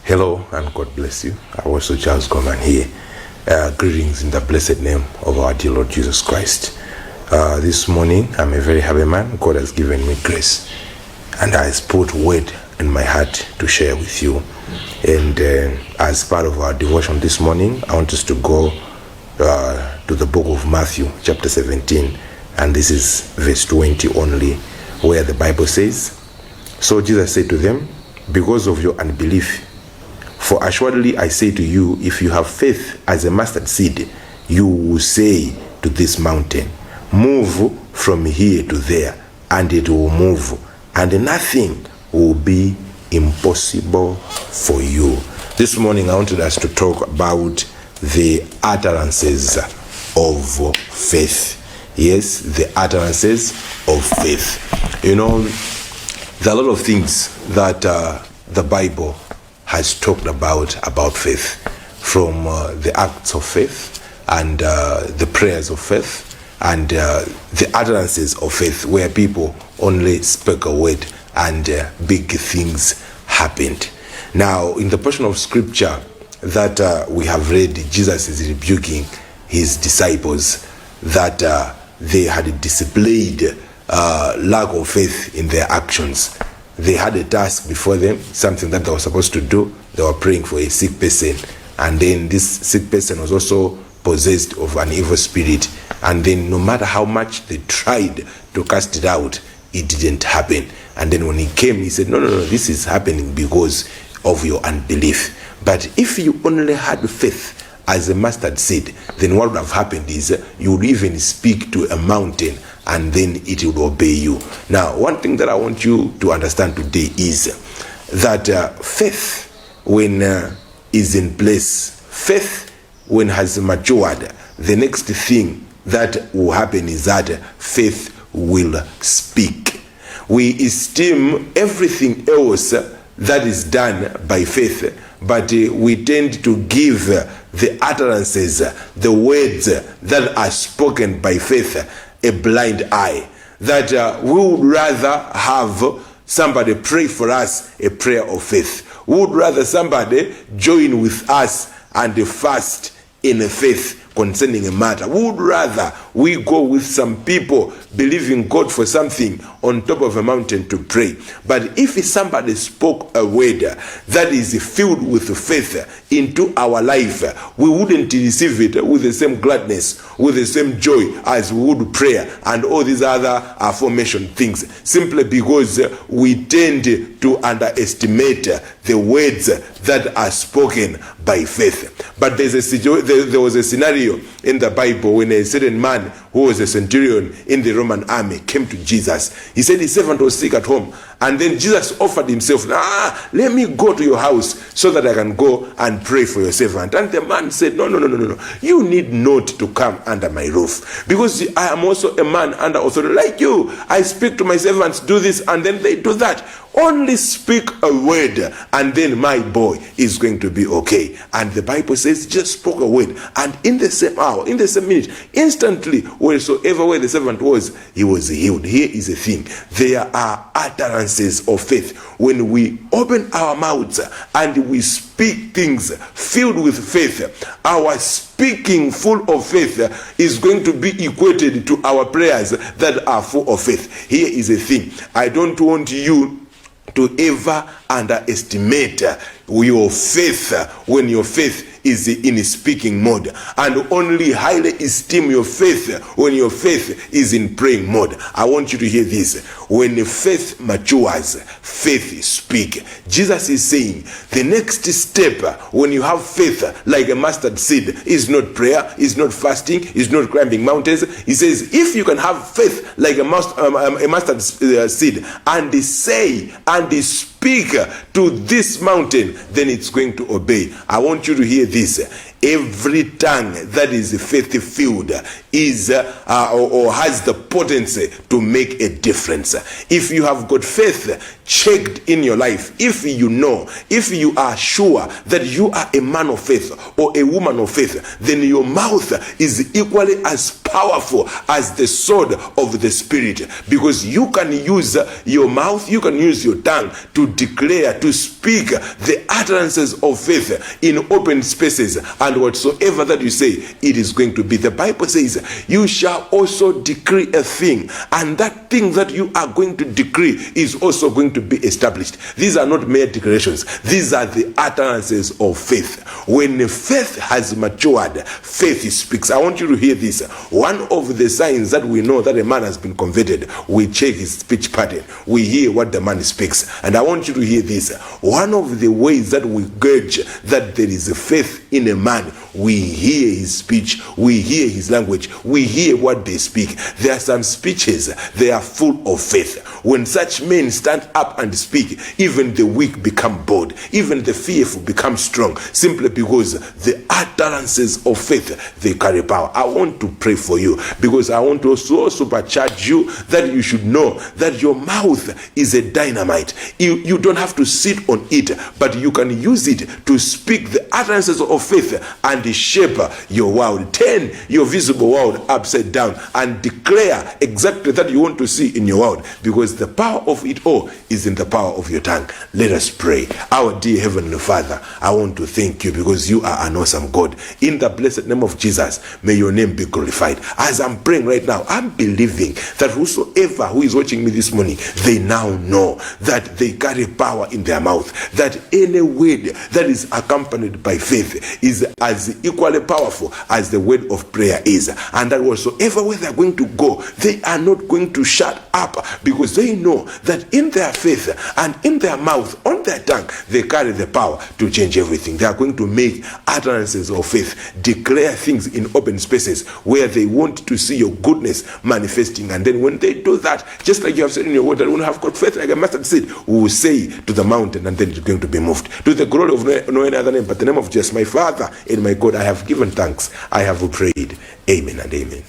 Hello and God bless you. I also Charles Coleman here. Greetings in the blessed name of our dear Lord Jesus Christ. This morning I'm a very happy man. God has given me grace and has put word in my heart to share with you. And as part of our devotion this morning, I want us to go to the book of Matthew chapter 17, and this is verse 20 only, where the Bible says, "So Jesus said to them, because of your unbelief, for assuredly I say to you, if you have faith as a mustard seed, you will say to this mountain, move from here to there, and it will move, and nothing will be impossible for you." This morning I wanted us to talk about the utterances of faith. Yes, the utterances of faith. You know, there are a lot of things that the Bible has talked about faith, from the acts of faith and the prayers of faith and the utterances of faith, where people only spoke a word and big things happened. Now, in the portion of scripture that we have read, Jesus is rebuking his disciples that they had displayed lack of faith in their actions. They had a task before them, something that they were supposed to do. They were praying for a sick person, and then this sick person was also possessed of an evil spirit, and then no matter how much they tried to cast it out, it didn't happen. And then when he came, he said, no, this is happening because of your unbelief. But if you only had faith as a mustard seed, then what would have happened is you would even speak to a mountain and then it would obey you. Now, one thing that I want you to understand today is that faith, when is in place, faith when has matured, the next thing that will happen is that faith will speak. We esteem everything else that is done by faith, but we tend to give the utterances, the words that are spoken by faith, a blind eye. That we would rather have somebody pray for us a prayer of faith. We would rather somebody join with us and fast in faith concerning a matter. We would rather we go with some people believing God for something on top of a mountain to pray. But if somebody spoke a word that is filled with faith into our life, we wouldn't receive it with the same gladness, with the same joy as we would prayer and all these other aforementioned things, simply because we tend to underestimate the words that are spoken by faith. But there was a scenario in the Bible when a certain man who was a centurion in the Roman army came to Jesus. He said his servant was sick at home, and then Jesus offered himself, let me go to your house so that I can go and pray for your servant. And the man said, no, you need not to come under my roof, because I am also a man under authority like you. I speak to my servants, do this, and then they do that. Only speak a word and then my boy is going to be okay. And the Bible says just spoke a word, and in the same hour, in the same minute, instantly, wheresoever where the servant was, he was healed. Here is a thing. There are utterances of faith. When we open our mouths and we speak things filled with faith, our speaking full of faith is going to be equated to our prayers that are full of faith. Here is a thing. I don't want you to ever underestimate your faith when your faith is in speaking mode, and only highly esteem your faith when your faith is in praying mode. I want you to hear this. When faith matures, faith speak. Jesus is saying the next step when you have faith like a mustard seed is not prayer, is not fasting, is not climbing mountains. He says if you can have faith like a mustard seed and say and speak to this mountain, then it's going to obey. I want you to hear this. Every tongue that is faith-filled is or has the potency to make a difference. If you have got faith checked in your life, if you are sure that you are a man of faith or a woman of faith, then your mouth is equally as powerful as the sword of the Spirit, because you can use your mouth, you can use your tongue to declare, to speak the utterances of faith in open spaces, and whatsoever that you say, it is going to be. The Bible says, you shall also decree a thing, and that thing that you are going to decree is also going to be established. These are not mere declarations, these are the utterances of faith. When faith has matured, faith speaks. I want you to hear this. One of the signs that we know that a man has been converted, we check his speech pattern, we hear what the man speaks. And I want you to hear this. One of the ways that we gauge that there is a faith in a man, we hear his speech, we hear his language, we hear what they speak. There are some speeches, they are full of faith. When such men stand up and speak, even the weak become bold, even the fearful become strong, simply because the utterances of faith, they carry power. I want to pray for you, because I want to also supercharge you, that you should know that your mouth is a dynamite. You don't have to sit on it, but you can use it to speak the utterances of faith and shape your world. Turn your visible world upside down and declare exactly that you want to see in your world, because the power of it all is in the power of your tongue. Let us pray. Our dear Heavenly Father, I want to thank you because you are an awesome God. In the blessed name of Jesus, may your name be glorified. As I'm praying right now, I'm believing that whosoever who is watching me this morning, they now know that they carry power in their mouth, that any word that is accompanied by faith is as equally powerful as the word of prayer is, and that whatsoever way they're going to go, they are not going to shut up, because they know that in their faith and in their mouth, on their tongue, they carry the power to change everything. They are going to make utterances of faith, declare things in open spaces where they want to see your goodness manifesting. And then when they do that, just like you have said in your word, that when you have got faith like a mustard seed, we will say to the mountain, and then it's going to be moved. To the glory of no any other name but the name of Jesus, my Father and my God, I have given thanks. I have prayed. Amen and amen.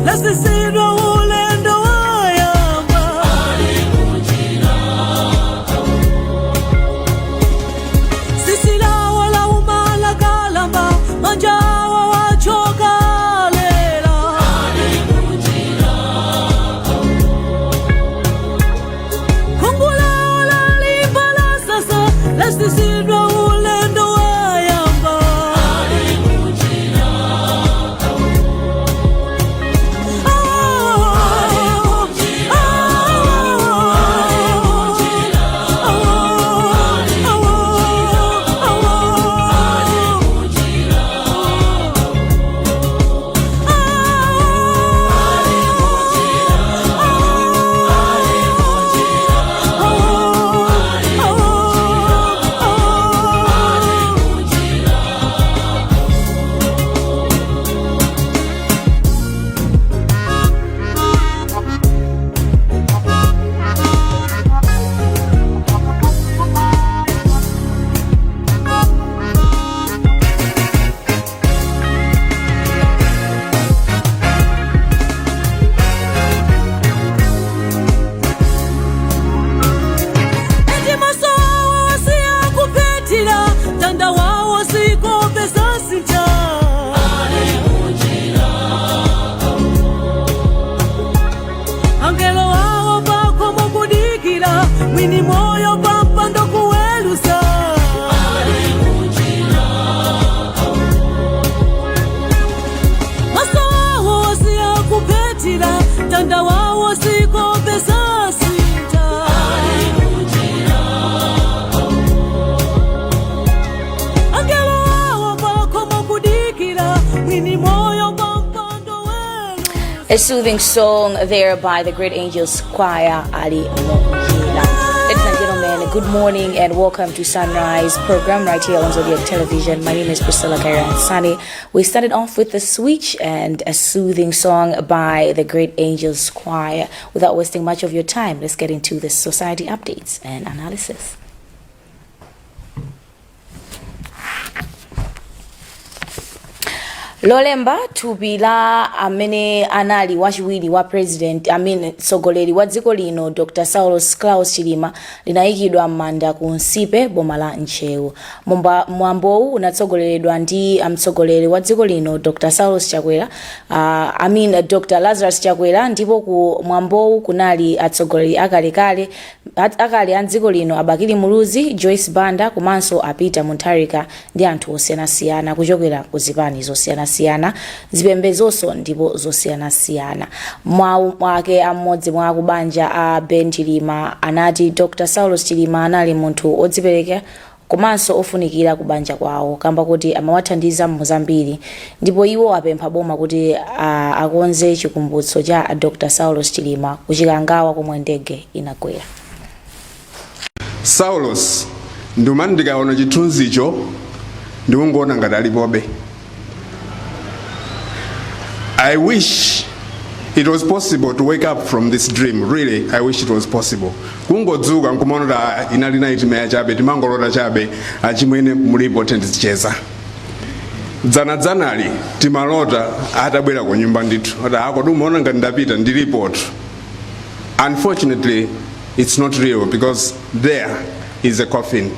lasizidwa ulendo wayamba. Sisi lawa la umala kalamba, manjawa wachoka lela. Kungula la limba la sasa, lasizidwa ulendo wayamba. A soothing song there by the Great Angels Choir, Ali Mourning. Ladies and gentlemen, good morning and welcome to Sunrise program right here on Zodiac Television. My name is Priscilla Kaira Hansani. We started off with the switch and a soothing song by the Great Angels Choir. Without wasting much of your time, let's get into the society updates and analysis. Lolemba Thupi la amene anali wachiwiri wa president sogoleri wa dziko lino Dr. Saulos Chilima linayikidwa m'manda ku Nsipe boma la Nchewu. Mwambowu unatsogoleredwa ndi mtsogoleri wa dziko lino Dr. Saulos Chakwera Dr. Lazarus Chakwera, ndipo ku mwambowu kunali atsogoleri akale a dziko lino Abakili Muluzi, Joyce Banda komanso apita Muntarika ndi anthu osiyanasiyana kuchokera ku zipani zosiyanasiyana zipembedzonso ndipo zosiyanasiyana. Mawu mwake amodzi mwa kubanja a Ben Chilima anati Dr. Saulos Chilima anali munthu odzipereka komanso ofunikira kubanja kwawo kamba kuti amawathandiza muzambiri, ndipo iwo apempha boma kuti akonze chikumbutso cha Dr. Saulos Chilima kuchikangawa komwe ndege inakwera. Saulos ndumani ndikaona chithunzi icho ndikungoona ngati alipobe. I wish it was possible to wake up from this dream. Really, I wish it was possible. Kungodzuka nkumaona inali nightmare chabe, timangolota chabe, achimwene mulipo tendicheza. Dzanali timalota atabwera ku nyumba ndithu. Ata ako tumaona ngati ndapita ndiripoti. Unfortunately, it's not real because there is a coffin.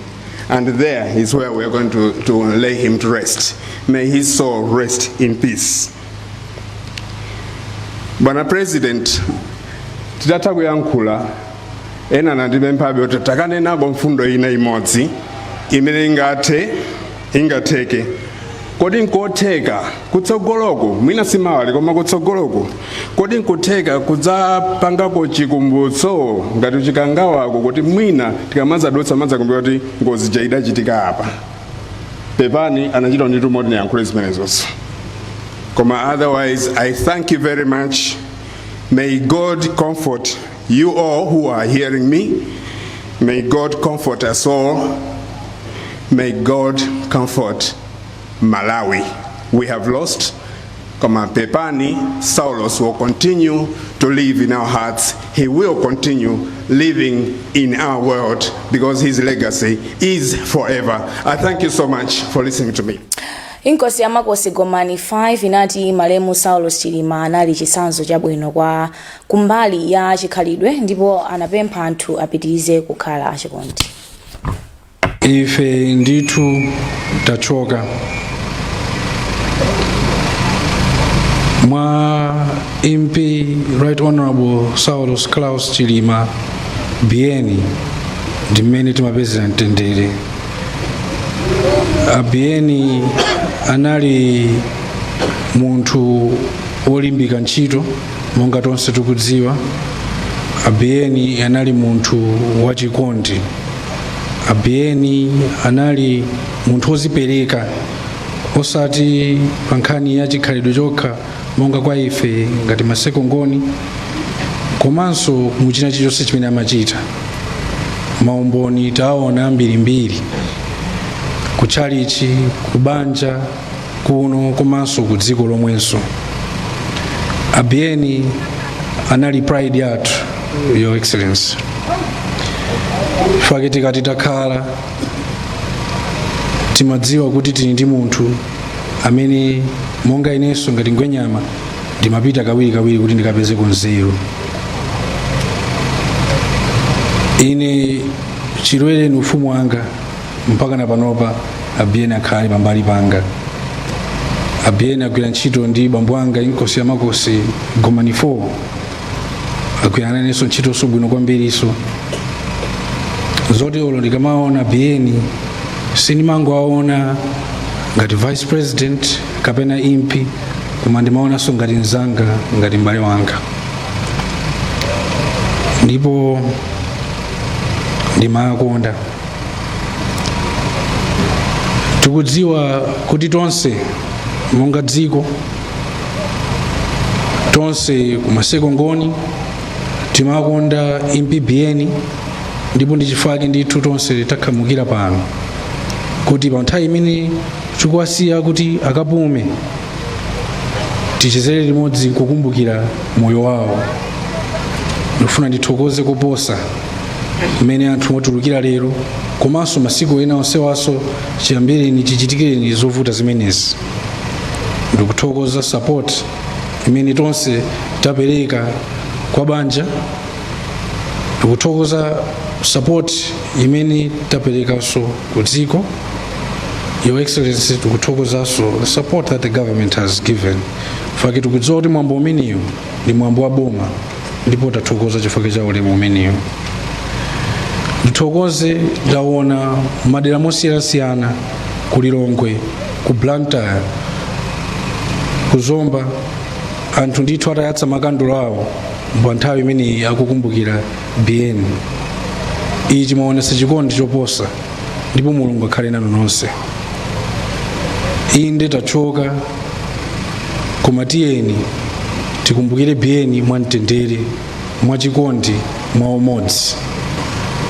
And there is where we are going to lay him to rest. May his soul rest in peace. Bwana President, tidata kuyankhula ena nandipemphabe kuti takanenako mfundo ina imodzi imene ingateke kodi nkotheka kutsogoloko mwina simawali koma kutsogoloko kodi nkutheka kudzapangako chikumbutso ngati chikangawako kuti mwina tikamazadutsa madzakumbira kuti ngozi idachitika apa. Pepani anachita ndi tumoti niyankhule zimenezonso. Koma otherwise, I thank you very much. May God comfort you all who are hearing me. May God comfort us all. May God comfort Malawi. We have lost. Koma Pepani, Saulos will continue to live in our hearts. He will continue living in our world because his legacy is forever. I thank you so much for listening to me. Inkosi ya makosi Gomani 5 inati Malemu Saulos Chilima anali chisanzo chabwino kwa kumbali ya chikhalidwe ndipo anapempha anthu apitirize kukhala achikondi. Ife ndithu tachoka mwa MP Right Honorable Saulos Chilima Bieni ndimene timapezera mtendere. Bieni anali munthu wolimbika ntchito monga tonse tikudziwa. Bieni anali munthu wachikondi. Bieni anali munthu wozipereka osati pa nkhani ya chikhalidwe chokha monga kwa ife ngati masekongoni, komanso muchina chilichonse chimene amachita. Maumboni taona mbirimbiri kuchalichi, kubanja kuno, komanso ku dziko lomwenso. Bieni anali pride yathu, Your Excellency. Faketi kati takhala timadziwa kuti tili ndi munthu amene monga inenso ngati ngwenyama ndimapita kawiri kuti ndikapeze nzeru. Ine chilwere ni ufumu wanga mpaka na panopa Bieni akhale pambali panga. Bieni agwira ntchito ndi bambo wanga Inkosi ya makosi Gomani 4. Agwirana nenso ntchito sobwino kwambiriso. Zoti olo ndikamaona Bieni sindimangowaona ngati Vice President kapena MP, koma ndimaonanso ngati mzanga, ngati m'bale wanga. Ndipo ndimakonda. Tikudziwa kuti tonse monga dziko, tonse kumasekongoni timakonda MP Bieni, ndipo ndichifukwa ndithu tonse takhamukira pano kuti pa nthawi imene tikuwasiya kuti akapume tichezere limodzi kukumbukira moyo wawo. Ndifuna ndithokoze koposa mmene anthu motulukira lero, komanso masiku ena onsewaso chiyambireni chichitikireni zovuta zimenezi. Ndikuthokoza support imene tonse tapereka kwa banja. Ndikuthokoza support imene taperekanso ku dziko. Your Excellency, ndikuthokozaso the support that the government has given. Faki tikudziwa kuti mwambo umenewu ndi mwambo wa boma, ndipo tathokoza chifukwa cha ulemu umenewu. Ndithokoze ndaona madera mosiyanasiyana ku Lilongwe, ku Blantyre, ku Zomba, anthu ndithu atayatsa makandulo awo pa nthawi imene akukumbukira Bieni. Ichi chimaonesa chikondi choposa, ndipo Mulungu akhale nanu nonse. Inde tachoka, koma tiyeni tikumbukire Bieni mwamtendere, mwachikondi, mwa umodzi.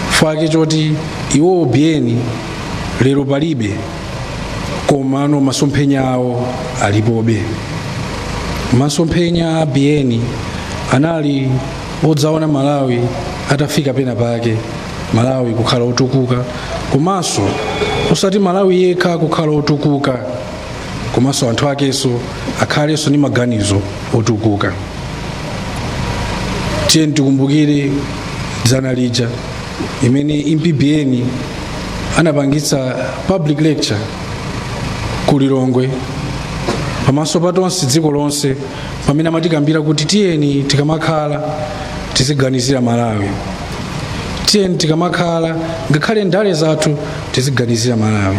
Fake choti iwo Bieni lero palibe, koma ano masomphenya awo alipobe. Masomphenya a Bieni anali odzaona Malawi atafika pena pake, Malawi kukhala otukuka, komanso osati Malawi yekha kukhala otukuka, komanso anthu akenso akhalenso ndi maganizo otukuka. Tiyeni tikumbukire dzana lija imene MP Bieni anapangitsa public lecture ku Lilongwe pamaso pa tonse dziko lonse, pamene amatikambira kuti tiyeni tikamakhala tiziganizira Malawi. Tiyeni tikamakhala ngakhale ndale zathu tiziganizira Malawi.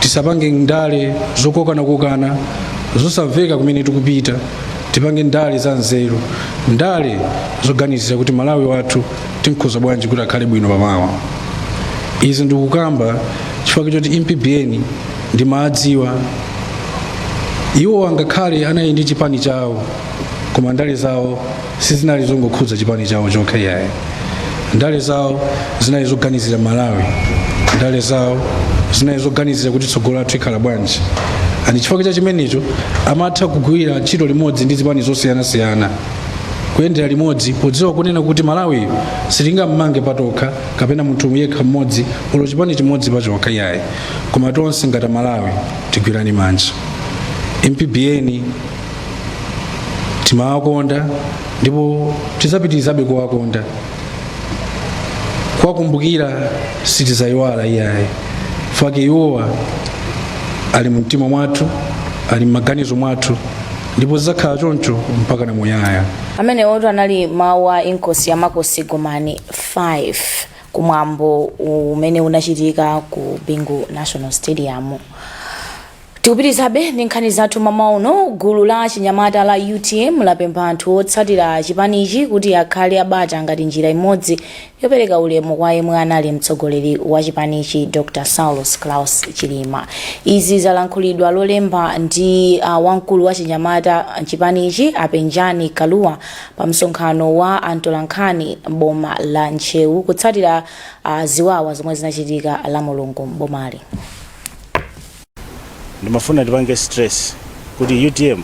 Tisapange ndale zokokana zosamveka kumene tikupita, tipange ndale za nzeru, ndale zoganizira kuti Malawi wathu tinkhoza bwanji kuti akhale bwino pamawa. Izi ndikukamba chifukwa choti MP Bieni ndimadziwa iwo angakhale anali ndi chipani chawo, koma ndale zawo sizinali zongokhudza chipani chawo chokha yaye. Ndale zawo zinali zoganizira Malawi, ndale zawo zinali zoganizira kuti tsogolo lathu ikhala bwanji. Ani chifukwa cha chimenecho amatha kugwira ntchito limodzi ndi zipani zosiyanasiyana kuyendera limodzi podziwa kunena kuti Malawi sitingammange patokha kapena munthu yekha mmodzi olo chipani chimodzi pachokha yaye, koma tonse ngati Malawi tigwirani manja. MPBN timawakonda ndipo tizapitirizabe kuwakonda, kuwakumbukira sitizayiwala iyaye, fake iwowa ali mumtima mwathu, ali m'maganizo mwathu, ndipo zidzakhala choncho mpaka namuyaya. Amene oto anali mawu a inkosi ya makosi Gomani 5 kumwambo umene unachitika ku Bingu National Stadium. Tikupitirizabe ndi nkhani zathu mamawa uno. Gulu la chinyamata la UTM lapempha anthu otsatira chipanichi kuti akhale abata ngati njira imodzi yopereka ulemu kwa yemwe anali mtsogoleri wa chipanichi Dr. Saulos Chilima. Izi zalankhulidwa lolemba ndi wamkulu wa chinyamata chipanichi Apenjani Kaluwa pa msonkhano wa antolankhani boma la Nchewu kutsatira ziwawa zomwe zinachitika la Mulungu mbomali. Ndimafuna tipange stress kuti UTM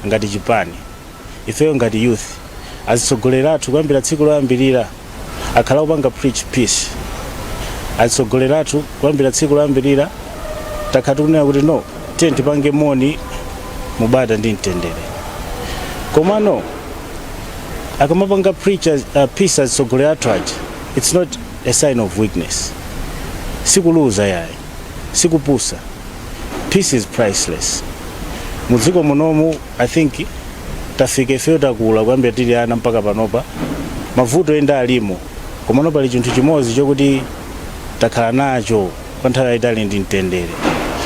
ngati chipani ifeyo ngati youth azitsogoleratu kuyambira tsiku loyambirira akhala kupanga preach peace. Azitsogoleratu kuyambira tsiku loyambirira takhala tikunena kuti no tipange moni mubata ndi mtendere. Komano akamapanga preach peace azitsogoleratu aja, it's not a sign of weakness. Sikuluza yayi, sikupusa. Peace is priceless. Muziko munomu I think tafike feo takula kwambia tili ana mpaka panopa mavuto enda alimo komano pali chinthu chimodzi chokuti takhala nacho kwa nthawi itali ndi mtendere.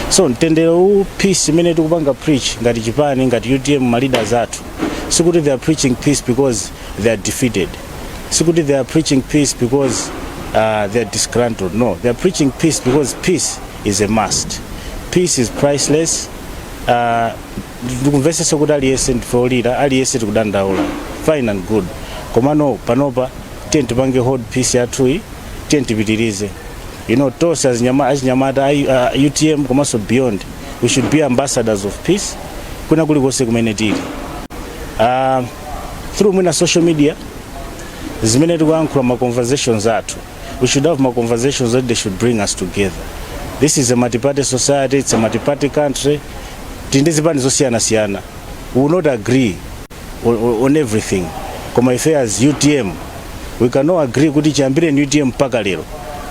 So mtendere u peace imene tikupanga preach ngati chipani ngati UTM ma leaders athu sikuti they are preaching peace because they are defeated, sikuti they are preaching peace because they are disgruntled. No, they are preaching peace because peace is a must. Peace is priceless. Ndikumvesesa kuti aliyese ndifolira, aliyese tikudandaula. Fine and good. Komano panopa tipange hold peace yathu, tipitirize. You know, tonse azinyamata UTM komanso beyond, we should be ambassadors of peace. Kuna kulikonse kumene tili. Through mwina social media, zimene tikuyankhula ma conversations athu. We should have my conversations that they should bring us together. This is a multi-party society, it's a multi-party country. Tindizipani zosiyana. We will not agree on everything. Koma ife as UTM, we cannot agree kuti chambire ni UTM mpaka lero.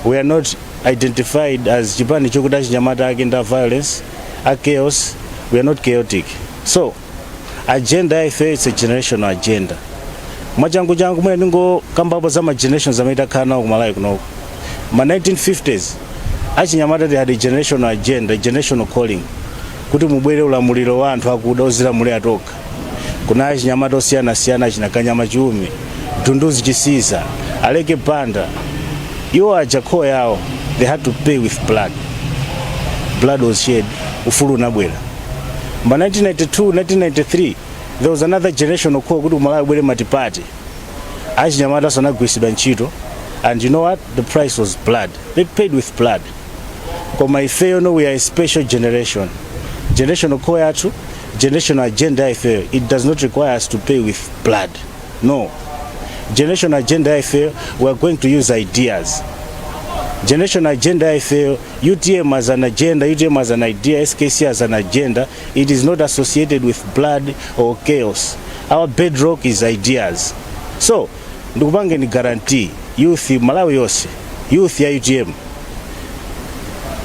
We are not identified as chipani chokuda chinyamata agenda violence, a chaos. We are not chaotic. So, agenda ife it's a generational agenda. Machangu mwe ningo kambapo za ma generations amaita kana ku Malawi kuno. Ma 1950s achinyamata they had a generational agenda, a generational calling. Kuti mubwere ulamuliro wa anthu akuda ozilamulira atoka. Kuna achinyamata osiyana achinakanyama chiume, Dunduzi Chisiza, Aleke Panda. Iwo ajakho yawo, they had to pay with blood. Blood was shed, ufulu unabwera. By 1992, 1993, there was another generational call kuti Malawi bwere multi-party. Achinyamata sanagwisidwa ntchito, and you know what? The price was blood. They paid with blood. Koma ifeyo no, we are a special generation. Generational call yathu, generational agenda ifeyo, it does not require us to pay with blood. No. Generational agenda ifeyo, we are going to use ideas. Generational agenda ifeyo, UTM as an agenda, UTM as an idea, SKC as an agenda, it is not associated with blood or chaos. Our bedrock is ideas. So, ndikupange ni guarantee, youth Malawi yose, youth ya UTM,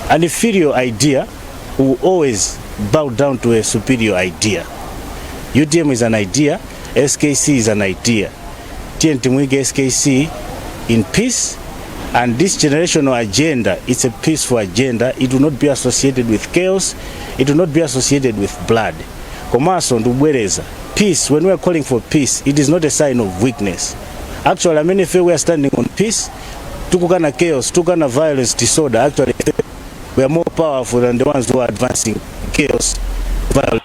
an inferior idea will always bow down to a superior idea. UTM is an idea, SKC is an idea. Mwige SKC in peace, and this generational agenda, it's a peaceful agenda. It will not be associated with chaos, it will not be associated with blood. Komaso ndubwereza, peace, when we are calling for peace, it is not a sign of weakness. Actually, I mean, if we are standing on peace, tukukana chaos, tukukana violence, disorder, actually we are more powerful than the ones who are advancing chaos, violence.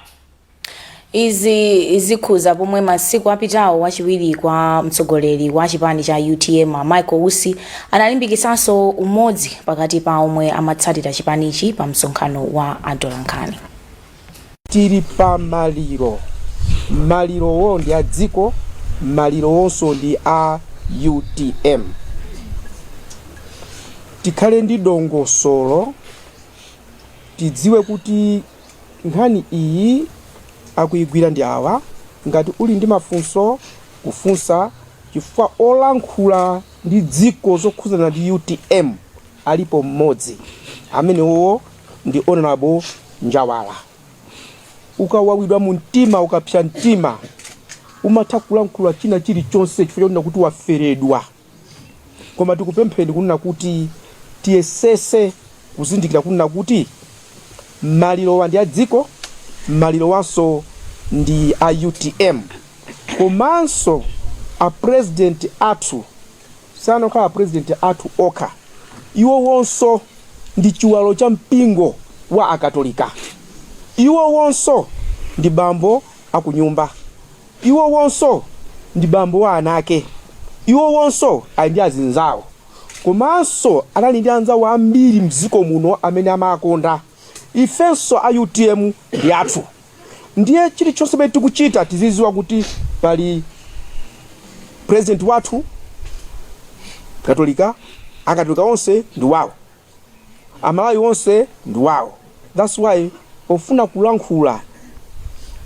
Izi kuza pomwe masiku apitawo wachiwiri kwa mtsogoleri wa chipani cha UTM Michael Usi analimbikisanso umodzi pakati pa omwe amatsatira chipanichi pa msonkhano wa atolankhani. Tiri pa maliro wo ndi adziko maliro onso ndi a UTM. Tikhale ndi dongosolo tidziwe kuti nkhani iyi akuyigwira ndi awa. Ngati uli ndi mafunso kufunsa, chifukwa olankhula ndi dziko zokhuzana ndi UTM alipo mmodzi amenewo ndi Honorable Njawala. Ukawawidwa mu mtima, ukapsa mtima, umatha kulankhula china chilichonse chifukwa choti kuti waferedwa. Koma tikupempheni kunena kuti tiyesese kuzindikira kunena kuti maliro ndi a dziko, maliro wanso ndi a UTM. Komanso a president athu sanokhala president athu okha, iwo wonso ndi chiwalo cha mpingo wa akatolika. Iwo wonso ndi bambo akunyumba. Iwo wonso ndi bambo wa anake. Iwo wonso ali ndi azinzawo. Komanso anali ndi anzawo ambiri mdziko muno amene amakonda. Ifenso a UTM ndi athu. Ndiye chilichonse chimene tikuchita tizidziwa kuti pali president wathu katolika, akatolika onse ndi wawo, amalawi onse ndi wawo. That's why ofuna kulankhula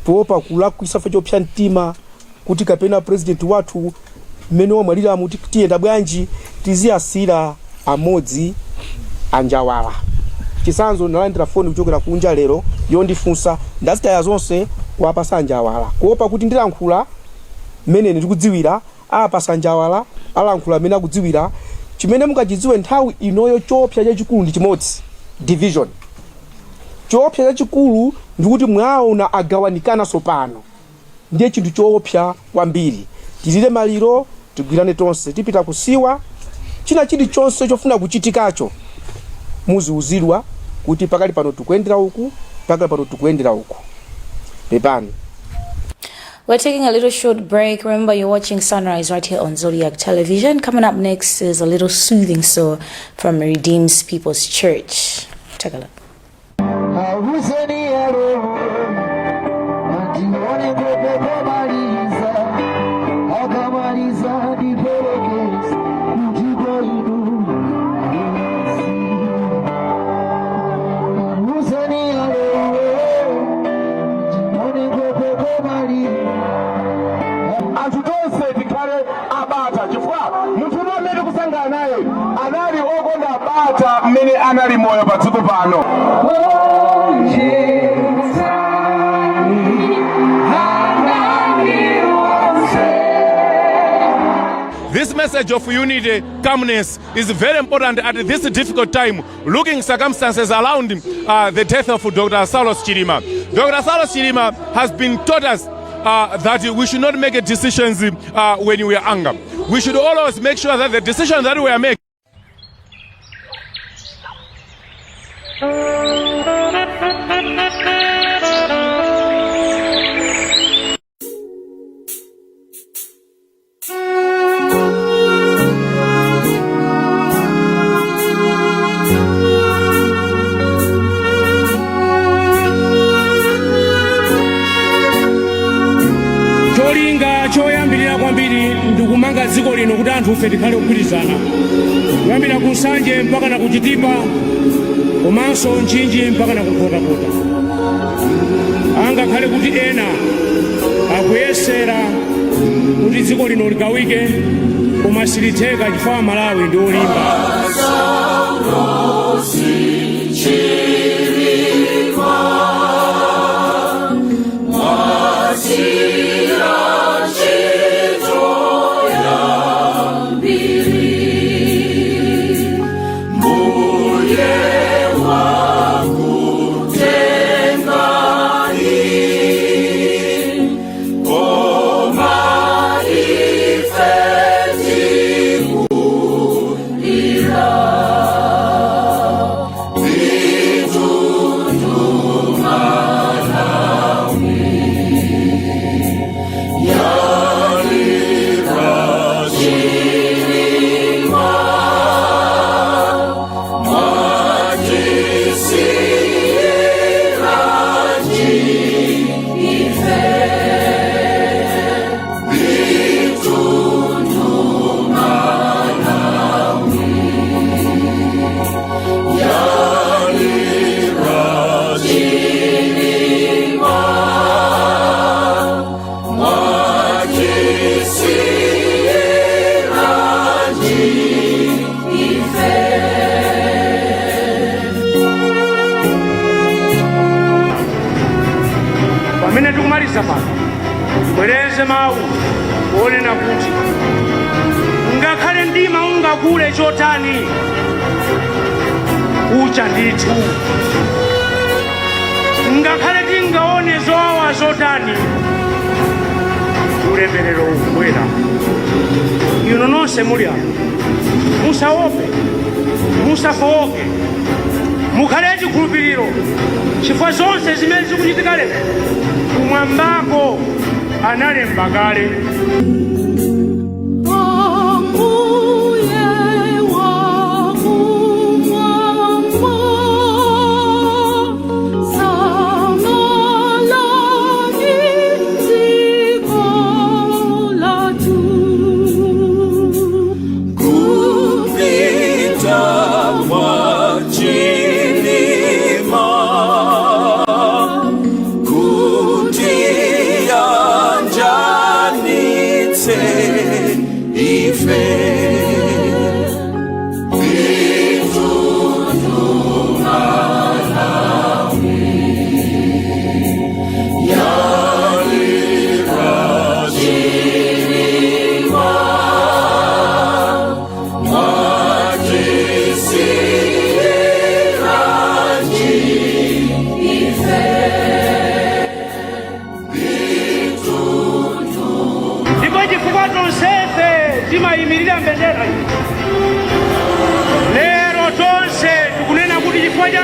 poopa kulakwisa fa chopsa mtima kuti kapena president wathu mmene wamwalira muti tiyenda bwanji, tiziyasira amodzi Anjawala. Chisanzo nalandira phone kuchokera kunja lero yondifunsa ndazitaya zonse kuwapasa Anjawala, kuopa kuti ndilankhula mmene ndikudziwira apasa Anjawala alankhula mmene akudziwira. Chimene mukachidziwe nthawi inoyo choopsa chachikulu ndi chimodzi, division. Choopsa chachikulu ndikuti mwaona agawanikana sopano, ndiye chinthu choopsa kwambiri. Tilire maliro, tigwirane tonse, tipita kusiwa china chilichonse chofuna kuchitikacho muziuzidwa kuti pakali pano tikuyendera uku, pakali pano tikuyendera uku. Pepani. We're taking a little short break. Remember, you're watching Sunrise right here on Zodiac Television. Coming up next is a little soothing soul from Redeemed People's Church. Take a look. Many anali moyo padziko pano. This message of unity, calmness is very important at this difficult time, looking circumstances around the death of Dr. Saulos Chilima. Dr. Saulos Chilima has been taught us that we should not make decisions when we are angry. We should always make sure that the decisions that we are making choyambirira kwambiri ndikumanga dziko lino kuti anthu ife tikhale ogwirizana, kuyambira ku Nsanje mpaka na kuchitipa, komanso Nchinji mpaka na kukhotakota. Angakhale kuti ena akuyesera kuti dziko lino ligawike, koma silitheka chifukwa Malawi ndi olimba. bwereze mawu onena kuti ngakhale mdima ungakule chotani ucha ndithu, ngakhale tingaone zowawa zotani ulemerero ukubwera. Inu nonse muli ano musaope, musafowoke, mukhale chikhulupiriro chifukwa zonse zimene zikuchitika lero kumwambako analemba kale.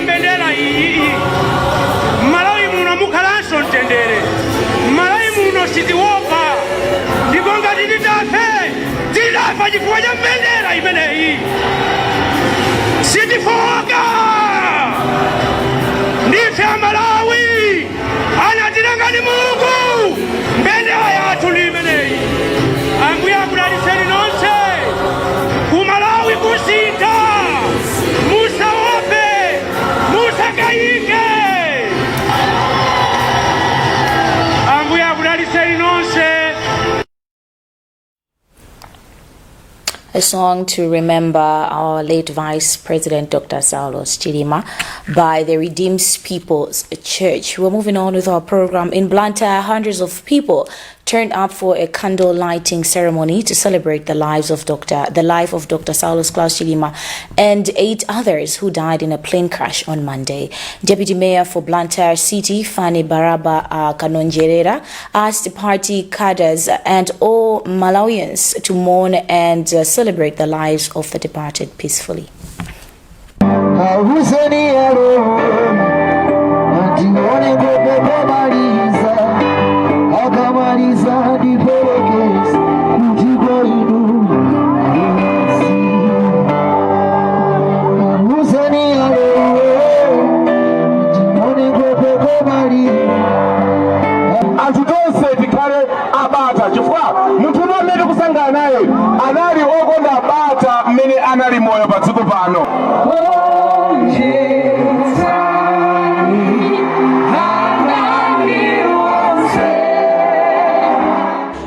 Mbendera iyi Malawi muno mukhalanso mtendere, Malawi muno sitiopa, ndipo ngati tidafa chifukwa cha mbendera imeneyi sitifoka. Ndife Amalawi anatilanga ndi Mulungu, mbendera yathu imeneyi. Ambuye akudalitseni nonse ku Malawi kusintha, musaope, musakayike. Ambuye akudalitseni nonse. A song to remember our late Vice President Dr. Saulos Chilima by the Redeemed People's Church. We're moving on with our program. In Blantyre, hundreds of people turned up for a candle lighting ceremony to celebrate the life of Dr. Saulos Chilima and 8 others who died in a plane crash on Monday. Deputy Mayor for Blantyre City, Fani Baraba Kanonjerera, asked party cadres and all Malawians to mourn and celebrate the lives of the departed peacefully.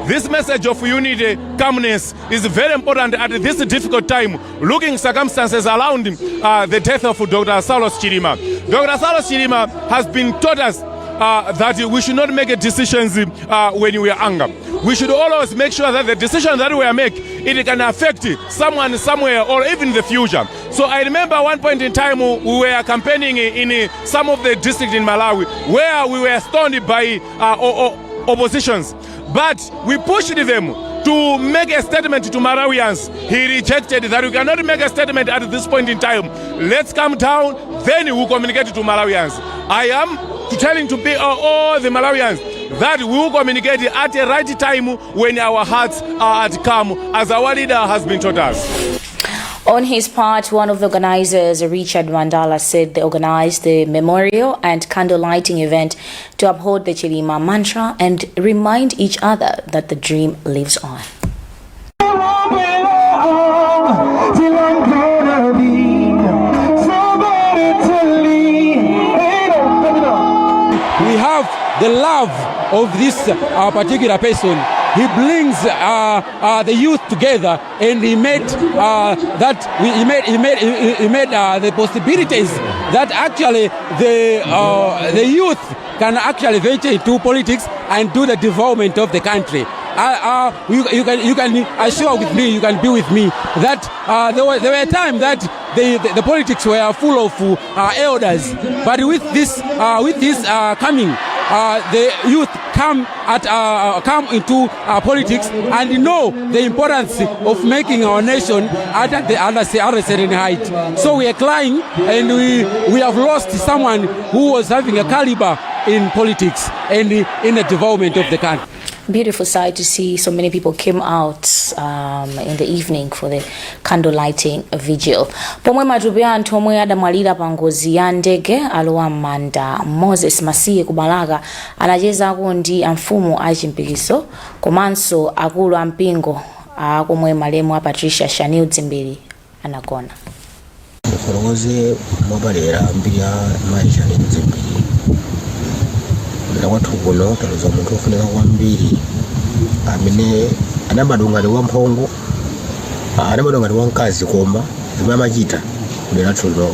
This message of unity, calmness is very important at this difficult time, looking circumstances around the death of Dr. Saulos Chilima. Dr. Saulos Chilima has been taught us that we should not make decisions when we are angry. We should always make sure that the decision that we make, it can affect someone somewhere or even the future. So I remember one point in time we were campaigning in some of the districts in Malawi where we were stoned by oppositions. But we pushed them to make a statement to Malawians. He rejected that. We cannot make a statement at this point in time. Let's calm down, then we'll communicate to Malawians. I am telling to all the Malawians that we will communicate at the right time when our hearts are at calm, as our leader has been taught us. On his part, one of the organizers, Richard Mandala, said they organized the memorial and candle lighting event to uphold the Chilima mantra and remind each other that the dream lives on. We have the love of this particular person. He brings the youth together, and he made the possibilities that actually the youth can actually venture into politics and do the development of the country. You can assure with me, you can be with me, that there were times that the politics were full of elders, but with this coming, the youth come into politics and know the importance of making our nation at a certain height. So we are crying, and we have lost someone who was having a caliber in politics and in the development of the country. Beautiful sight to see so many people came out in the evening for the candle lighting vigil. Pomwe matupi anthu omwe adamwalira pa ngozi ya ndege alowa m'manda Moses Masiye kubalaka anachezako ndi amfumu achimpikiso komanso akulu ampingo akomwe Malemu a Patricia Shanil Dzimbiri anagona. Mforoze mwabalera mbiri ya Mai Shanil Dzimbiri watu kuno taluza muntu ofuneka kwambiri amene anabadonga ni wamphongo anabadonga ni wankazi koma zimwe amachita kudera tuno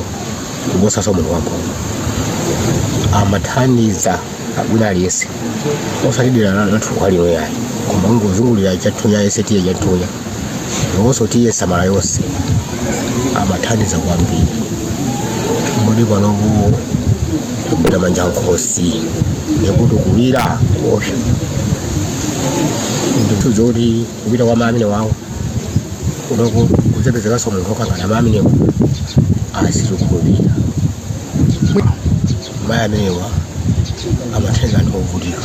kuposa so muntu wamphongo amathandiza abwina aliyese osalidira nathu kwalino yayi koma ngozungulira chathunya esetiye chathunya noso tiye samala yose amathandiza kwambiri mudi panopo kutamanja nkosi nekuti kuwira osha ndithu zoti kupita kwa mamine wawo unoko kuchepezeka so muntu okangana mamine asizokuvira maya amenewa amathenga anthu ovutika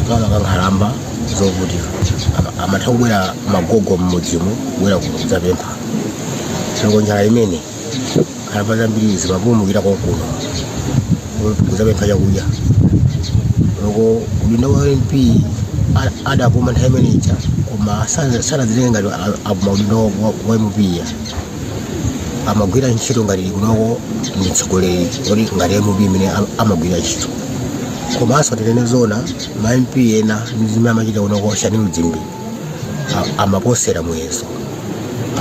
mama kankhalamba zovutika amatha kubwera magogo mmudzimu kubwera kudzapempha soko njala imene khalamba zambiri zimapumukira konkuno kuzapempha chakudya loko ulinda wa MP adapuma nthawi imeneja koma sanazilenga apuma ulinda wa MP amagwira ntchito ngati kunoko ndi mtsogoleri oti ngati MP imene amagwira ntchito komanso tinene zona ma MP ena ndi zimene amachita kunoko Shanil Dzimbiri amaposera muyezo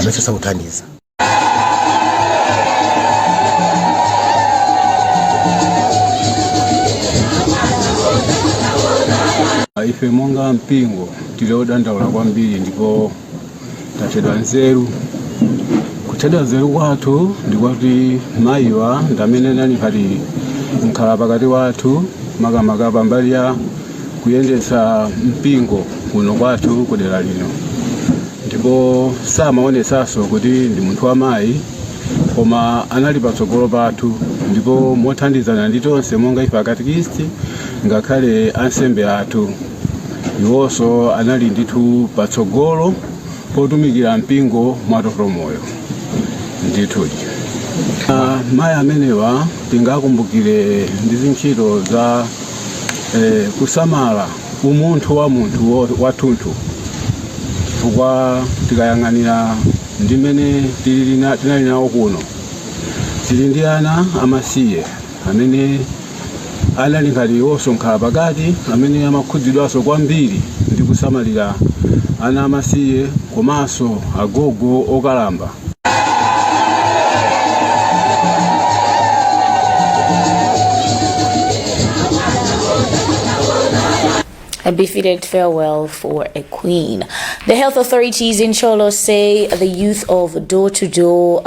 amesesa kuthandiza. Ife monga mpingo tiliodandaula kwambiri ndipo tachedwa nzeru kuchedwa nzeru kwathu ndikwati mayiwa ndamene nali pali nkhala pakati wathu makamaka pambali ya kuyendetsa mpingo kuno kwathu kudera lino ndipo samaonesaso kuti ndi munthu wa mayi koma anali patsogolo pathu ndipo mothandizana ndi tonse monga ife akatikisi ngakhale ansembe athu iwonso anali ndithu patsogolo potumikira mpingo mwatofolo moyo ndithu. Mayi amenewa tingakumbukire ndi zintchito za kusamala umunthu wa munthu wathunthu chifukwa tikayang'anira ndimene tinali nawo kuno tili ndi ana amasiye amene anali ngati iwonso nkhala pakati amene amakhudzidwanso kwambiri ndi kusamalira ana amasiye komanso agogo okalamba. A befitted farewell for a queen. The health authorities in Saulos say the youth of door-to-door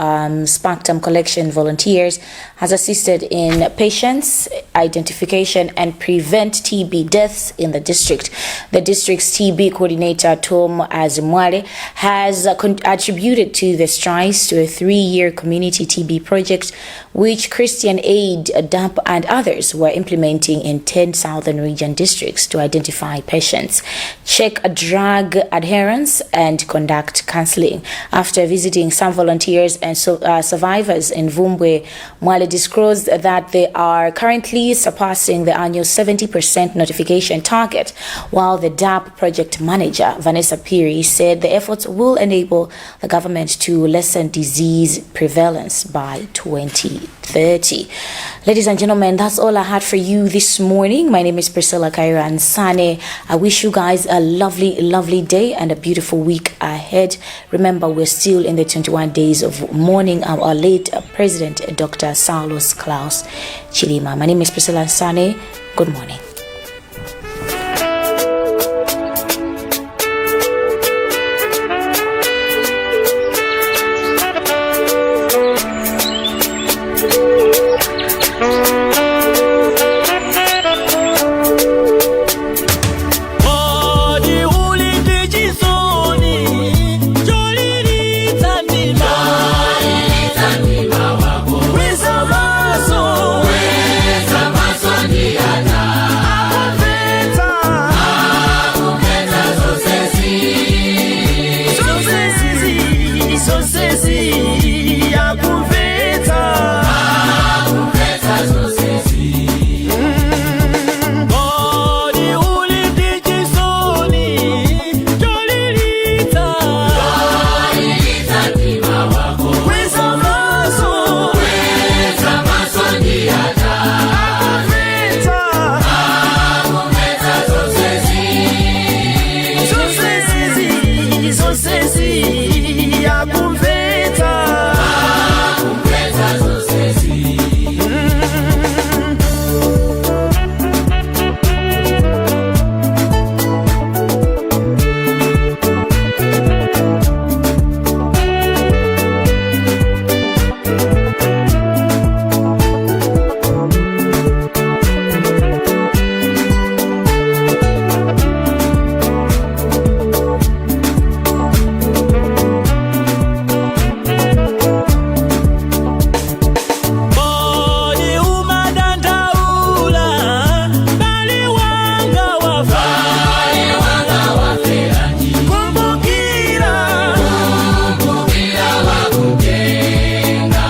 spectrum collection volunteers has assisted in patients' identification and prevent TB deaths in the district. The district's TB coordinator, Tom Azimwale, has attributed to the strides to a 3-year community TB project which Christian Aid, DAP and others were implementing in 10 southern region districts to identify patients, check drug adherence and conduct counseling. After visiting some volunteers and survivors in Vumbwe, Mwale disclosed that they are currently surpassing the annual 70% notification target, while the DAP project manager, Vanessa Piri, said the efforts will enable the government to lessen disease prevalence by 2030. Ladies and gentlemen, that's all I had for you this morning. My name is Priscilla Kaira Ansane. I wish you guys a lovely day and a beautiful week ahead. Remember, we're still in the 21 days of mourning our late President, Dr. Saulos Chilima. My name is Priscilla Ansane. Good morning. wafale wanga waferani kumbukira wakutenga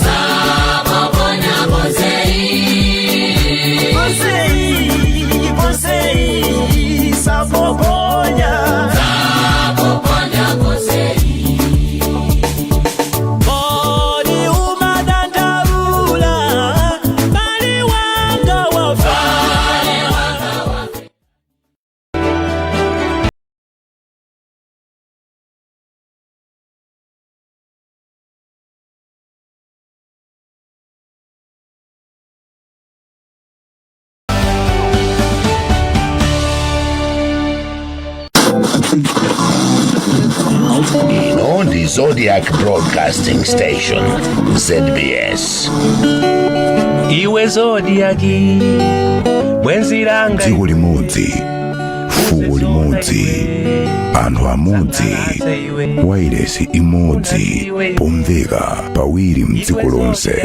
sapoponya kosei sapoponya kosei Bodi umadandaula bali wanga wafale On the Zodiac Broadcasting Station, ZBS. Iwe Zodiaki, bwenziranga dziko limodzi, fuko limodzi, anthu amodzi, wailesi imodzi, pomveka pawiri mdziko lonse.